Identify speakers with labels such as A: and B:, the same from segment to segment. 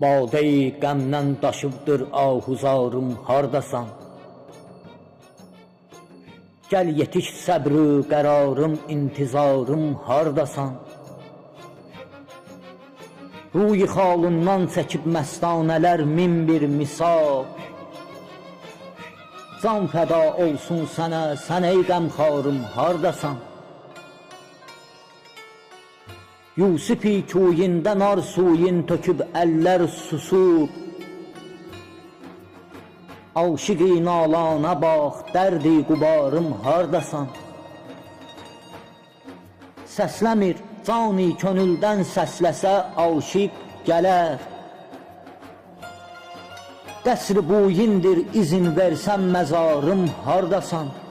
A: Badeyi qəmdən daşıbdır ahuzarım, hardasan? Gəl yetiş səbrü qərarım, intizarım, hardasan? Ruyi xalından çəkib məstanələr min bir misal, can fəda olsun sənə, sən ey qəmxarım, hardasan? Yusifi kuyində nar suyin töküb əllər susub, aşiqi nalana bax, dərdi qubarım, hardasan? Səsləmir, cani könüldən səsləsə aşiq gələr. Qəsr-i buyindir, izin versən məzarım, hardasan?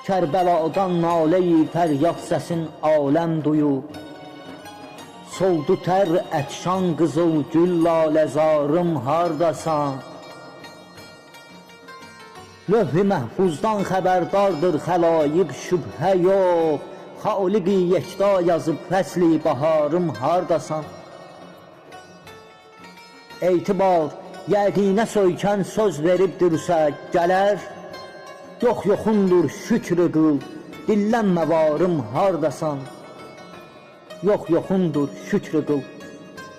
A: Kərbəladan nalə-i fəryad səsin aləm duyub, soldu tər ətşan qızıl gül laləzarım, hardasan? Lövh-i məhfuzdan xəbərdardır xəlayiq, şübhə yox, xaliqi yekda yazıb fəsli baharım, hardasan? Etibar, yəqinə söykən söz veribdirsə gələr, yoxundur şükrü qıl, dillənmə varım, hardasan? Yoxundur şükrü qıl,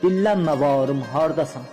A: dillənmə varım, hardasan?